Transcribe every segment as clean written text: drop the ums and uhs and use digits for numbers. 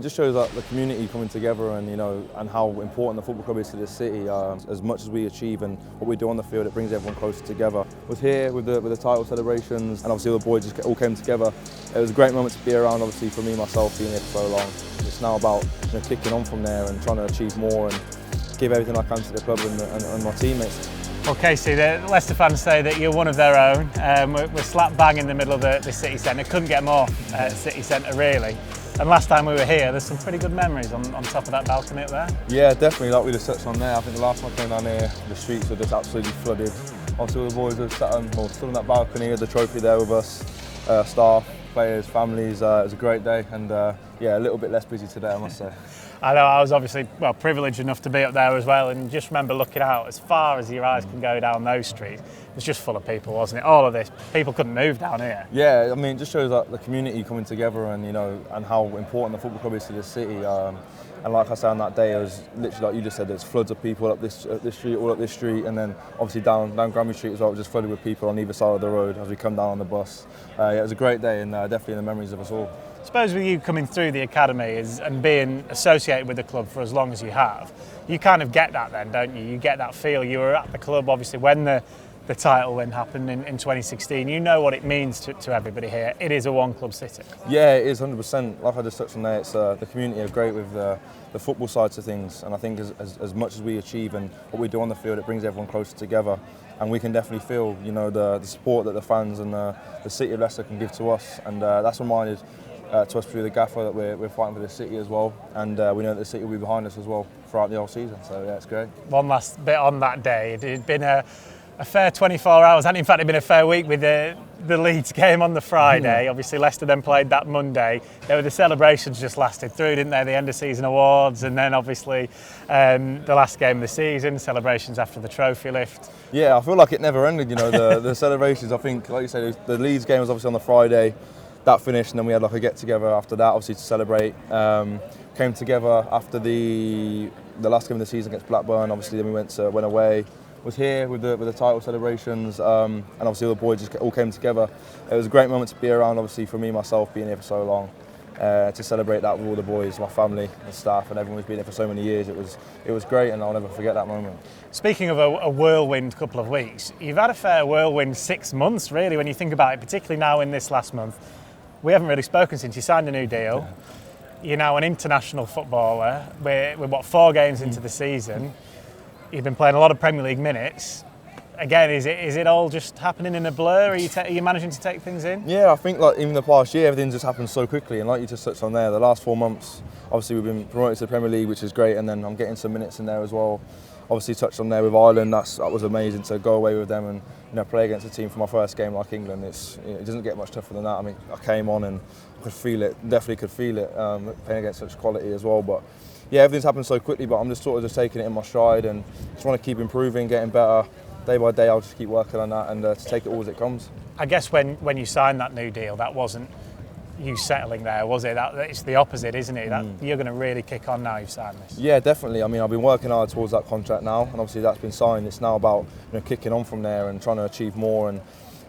It just shows that the community coming together and and how important the football club is to this city. As much as we achieve and what we do on the field, it brings everyone closer together. I was here with the title celebrations, and obviously all the boys just all came together. It was a great moment to be around. Obviously for me myself, being here for so long, it's now about kicking on from there and trying to achieve more and give everything I can to the club and my teammates. Well, Kasey, the Leicester fans say that you're one of their own. We're slap bang in the middle of the city centre. Couldn't get more city centre really. And last time we were here, there's some pretty good memories on top of that balcony up there. Yeah, definitely, like we just touched on there. I think the last time I came down here, the streets were just absolutely flooded. Obviously all the boys were stood on that balcony with the trophy there with us, staff, players, families. It was a great day and yeah, a little bit less busy today, I must say. I know I was obviously privileged enough to be up there as well, and just remember looking out as far as your eyes can go down those streets. It was just full of people, wasn't it? All of this, people couldn't move down here. Yeah, I mean, it just shows that the community coming together and and how important the football club is to this city. And like I said on that day, it was literally like you just said, there's floods of people up this street, all up this street, and then obviously down Grammy Street as well, just flooded with people on either side of the road as we come down on the bus. Yeah, it was a great day and definitely in the memories of us all. I suppose with you coming through the academy and being associated with the club for as long as you have, you kind of get that then, don't you? You get that feel. You were at the club obviously when the title win happened in 2016. You know what it means to everybody here. It is a one-club city. Yeah, it is 100%. Like I just touched on there, it's the community are great with the football sides of things, and I think as much as we achieve and what we do on the field, it brings everyone closer together, and we can definitely feel the support that the fans and the city of Leicester can give to us, and that's reminded to us through the gaffer that we're fighting for the city as well, and we know that the city will be behind us as well throughout the whole season. So yeah, it's great. One last bit on that day. It had been a fair 24 hours, and in fact, it had been a fair week with the Leeds game on the Friday. Obviously, Leicester then played that Monday. The celebrations just lasted through, didn't they? The end of season awards, and then obviously the last game of the season, celebrations after the trophy lift. Yeah, I feel like it never ended. The celebrations. I think, like you said, the Leeds game was obviously on the Friday. That finished, and then we had like a get together after that, obviously to celebrate. Came together after the last game of the season against Blackburn. Obviously, then we went away. Was here with the title celebrations, and obviously all the boys just all came together. It was a great moment to be around. Obviously for me myself, being here for so long, to celebrate that with all the boys, my family, and staff, and everyone who's been here for so many years. It was great, and I'll never forget that moment. Speaking of a whirlwind couple of weeks, you've had a fair whirlwind 6 months, really, when you think about it. Particularly now in this last month, we haven't really spoken since you signed a new deal. Yeah. You're now an international footballer. We're what, 4 games into the season. You've been playing a lot of Premier League minutes. Again, is it all just happening in a blur? Are you managing to take things in? Yeah, I think like even the past year, everything just happened so quickly. And like you just touched on there, the last 4 months, obviously we've been promoted to the Premier League, which is great. And then I'm getting some minutes in there as well. Obviously touched on there with Ireland. That was amazing to go away with them and play against a team for my first game like England. It doesn't get much tougher than that. I mean, I came on and I could feel it. Definitely could feel it playing against such quality as well. But yeah, everything's happened so quickly. But I'm just sort of just taking it in my stride and just want to keep improving, getting better. Day by day, I'll just keep working on that and to take it all as it comes. I guess when you signed that new deal, that wasn't you settling there, was it? It's the opposite, isn't it? You're going to really kick on now you've signed this. Yeah, definitely. I mean, I've been working hard towards that contract now, and obviously that's been signed. It's now about kicking on from there and trying to achieve more and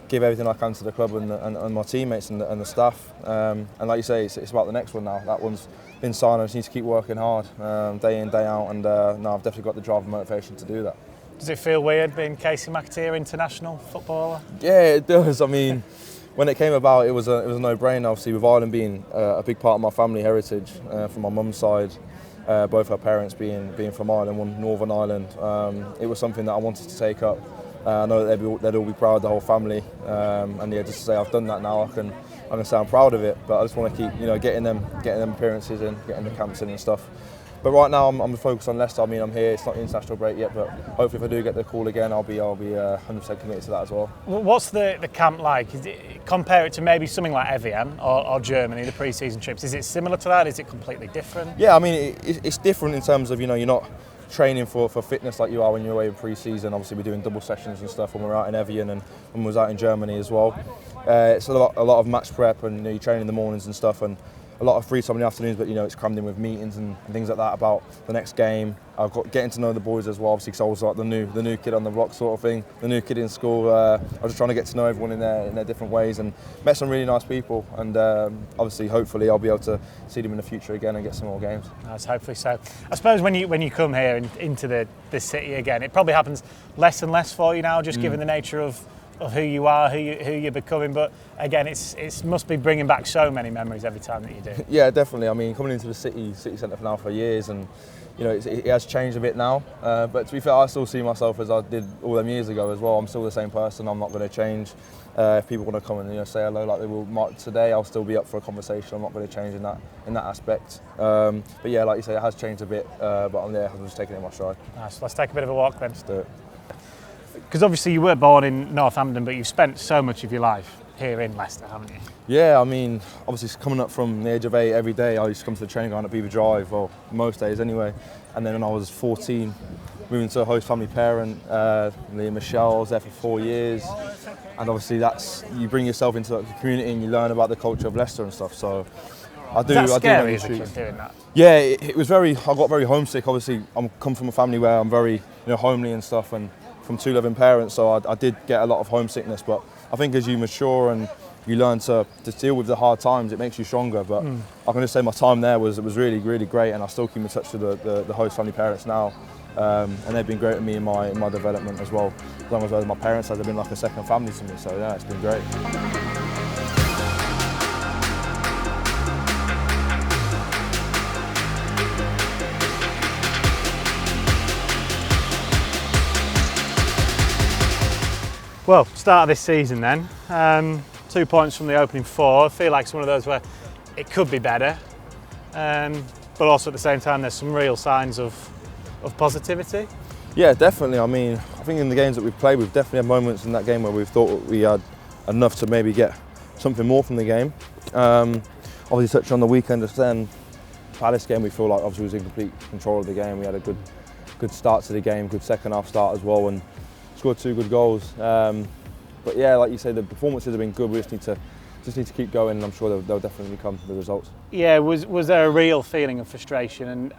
give everything I can to the club and my teammates and the staff. And like you say, it's about the next one now. That one's been signed. I just need to keep working hard, day in, day out, and now I've definitely got the drive and motivation to do that. Does it feel weird being Kasey McAteer, international footballer? Yeah, it does. I mean, when it came about, it was a no-brainer. Obviously, with Ireland being a big part of my family heritage, from my mum's side, both her parents being from Ireland, one Northern Ireland, it was something that I wanted to take up. I know that they'd all be proud, the whole family, and yeah, just to say I've done that now, I can say I'm proud of it. But I just want to keep, getting them appearances in, getting the camps in and stuff. But right now I'm focused on Leicester. I mean, I'm here. It's not the international break yet, but hopefully if I do get the call again, I'll be 100% committed to that as well. What's the camp like? Compare it to maybe something like Everton or Germany, the pre-season trips. Is it similar to that? Is it completely different? Yeah, I mean, it's different in terms of you're not training for fitness like you are when you're away in pre-season. Obviously, we're doing double sessions and stuff when we're out in Everton and when we was out in Germany as well. It's a lot of match prep and you train in the mornings and stuff. And a lot of free time in the afternoons, but it's crammed in with meetings and things like that about the next game. I've got getting to know the boys as well, obviously, because I was like the new kid on the block sort of thing, the new kid in school. I was just trying to get to know everyone in their different ways, and met some really nice people. And obviously, hopefully, I'll be able to see them in the future again and get some more games. Nice, hopefully so. I suppose when you come here into the city again, it probably happens less and less for you now, just given the nature of who you are, who you're becoming. But again, it must be bringing back so many memories every time that you do. Yeah, definitely. I mean, coming into the city centre now for years, and it has changed a bit now. But to be fair, I still see myself as I did all them years ago as well. I'm still the same person. I'm not going to change. If people want to come and say hello like they will today, I'll still be up for a conversation. I'm not going to change in that aspect. But yeah, like you say, it has changed a bit. But I'm just taking it in my stride. Nice. Let's take a bit of a walk then. Let's do it. Because obviously you were born in Northampton, but you've spent so much of your life here in Leicester, haven't you? Yeah, I mean, obviously coming up from the age of 8 every day, I used to come to the training ground at Beaver Drive, well, most days anyway. And then when I was 14, moving to a host family parent, Michelle, I was there for 4 years. And obviously you bring yourself into the community and you learn about the culture of Leicester and stuff. So I do. Is that scary as a kid doing that? Yeah, it was I got very homesick. Obviously, I come from a family where I'm very homely and stuff, and from 2 loving parents, so I did get a lot of homesickness. But I think as you mature and you learn to deal with the hard times, it makes you stronger. But I can just say my time there was really, really great, and I still keep in touch with the host family parents now, and they've been great with me in my development as well. As long as my parents have been like a second family to me, so yeah, it's been great. Well, start of this season then, 2 points from the opening 4. I feel like it's one of those where it could be better, but also at the same time there's some real signs of positivity. Yeah, definitely. I mean, I think in the games that we've played, we've definitely had moments in that game where we've thought we had enough to maybe get something more from the game. Obviously, touching on the weekend, just then, Palace game, we feel like obviously was in complete control of the game. We had a good start to the game, good second half start as well, and scored 2 good goals. But yeah, like you say, the performances have been good. We just need to keep going, and I'm sure they'll definitely come the results. Yeah, was there a real feeling of frustration,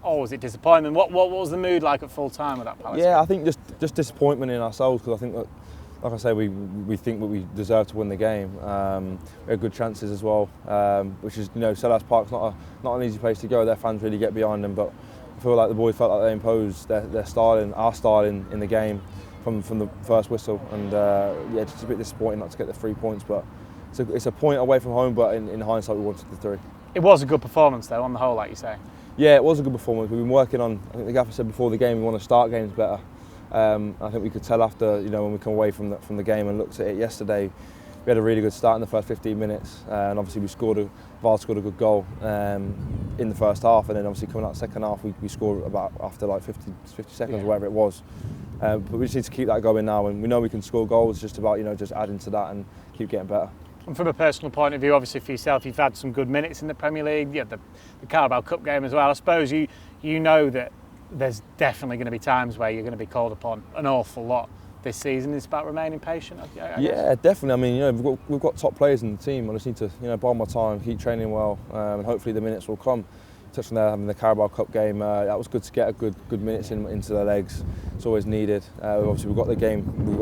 or was it disappointment? What was the mood like at full time with that Palace? Yeah, I think just disappointment in ourselves, because I think that, like I say, we think that we deserve to win the game. We had good chances as well, which is Selhurst Park's not an easy place to go. Their fans really get behind them, but I feel like the boys felt like they imposed their style and our style in the game from the first whistle, and yeah, just a bit disappointing not to get the 3 points, but it's a point away from home, but in hindsight we wanted the 3. It was a good performance though, on the whole, like you say. Yeah, it was a good performance. We've been working on, I think the gaffer said before the game, we want to start games better. I think we could tell after, when we come away from the game and looked at it yesterday, we had a really good start in the first 15 minutes, and obviously VAR scored a good goal in the first half, and then obviously coming out the second half we scored about after like 50 seconds or whatever it was. But we just need to keep that going now, and we know we can score goals. It's just about just adding to that and keep getting better. And from a personal point of view, obviously for yourself, you've had some good minutes in the Premier League. You had the Carabao Cup game as well. I suppose you know that there's definitely going to be times where you're going to be called upon an awful lot this season. It's about remaining patient, I guess. Yeah, definitely. I mean, we've got top players in the team. I just need to bide my time, keep training well, and hopefully the minutes will come. Touching there, having the Carabao Cup game, that was good to get a good minutes into their legs. It's always needed. Obviously we've got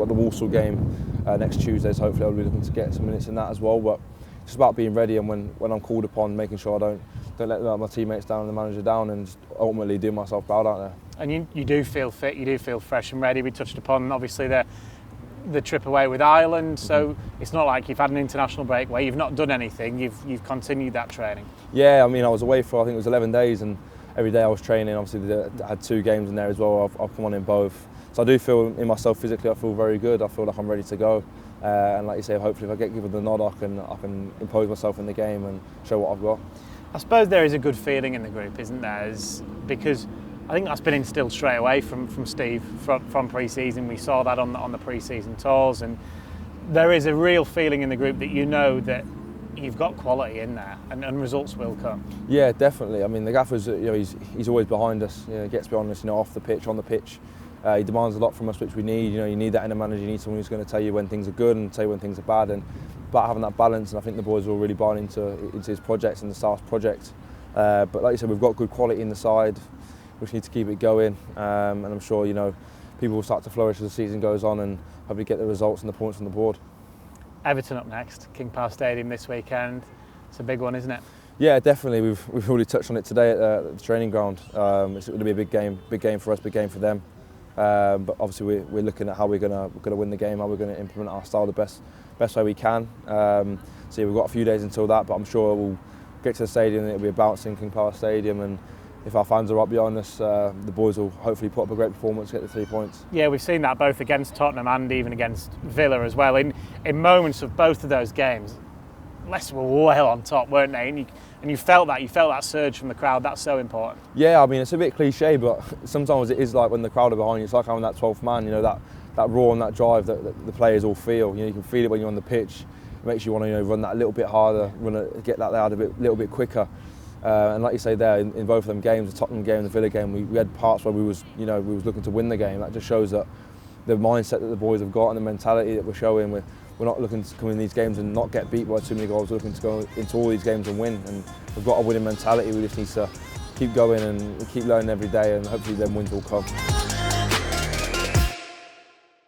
the Walsall game next Tuesday, so hopefully I'll be looking to get some minutes in that as well. But it's about being ready, and when I'm called upon, making sure I don't let my teammates down and the manager down, and just ultimately do myself proud out there. And you do feel fit, you do feel fresh and ready. We touched upon obviously the trip away with Ireland, so it's not like you've had an international break where you've not done anything. You've continued that training. Yeah, I mean, I was away for, I think it was 11 days, and every day I was training. Obviously I had 2 games in there as well. I've come on in both, so I do feel in myself physically, I feel very good. I feel like I'm ready to go, and like you say, hopefully if I get given the nod, I can impose myself in the game and show what I've got. I suppose there is a good feeling in the group, isn't there? Because I think that's been instilled straight away from Steve from pre-season. We saw that on the pre-season tours, and there is a real feeling in the group that that you've got quality in there, and results will come. Yeah, definitely. I mean, the gaffer's he's always behind us. Gets behind us, off the pitch, on the pitch. He demands a lot from us, which we need. You need that in a manager. You need someone who's going to tell you when things are good and tell you when things are bad. And about having that balance, and I think the boys are all really buying into his project and the staff's project. But like you said, we've got good quality in the side. We just need to keep it going, and I'm sure people will start to flourish as the season goes on and hopefully get the results and the points on the board. Everton up next, King Power Stadium this weekend. It's a big one, isn't it? Yeah, definitely. We've already touched on it today at the training ground. It's going to be a big game for us, big game for them. But obviously we're looking at how we're going to win the game, how we're going to implement our style the best way we can. So we've got a few days until that, but I'm sure we'll get to the stadium and it'll be a bouncing King Power Stadium, and if our fans are right behind us, the boys will hopefully put up a great performance, get the 3 points. Yeah, we've seen that both against Tottenham and even against Villa as well. In moments of both of those games, Leicester were well on top, weren't they? And you felt that surge from the crowd. That's so important. Yeah, I mean, it's a bit cliche, but sometimes it is like when the crowd are behind you, it's like having that 12th man, that roar and that drive that the players all feel. You can feel it when you're on the pitch. It makes you want to run that a little bit harder, get that out a little bit quicker. And like you say there, in both of them games, the Tottenham game and the Villa game, we had parts where we was looking to win the game. That just shows that the mindset that the boys have got and the mentality that we're showing. We're not looking to come in these games and not get beat by too many goals. We're looking to go into all these games and win. And we've got a winning mentality. We just need to keep going and keep learning every day, and hopefully then wins will come.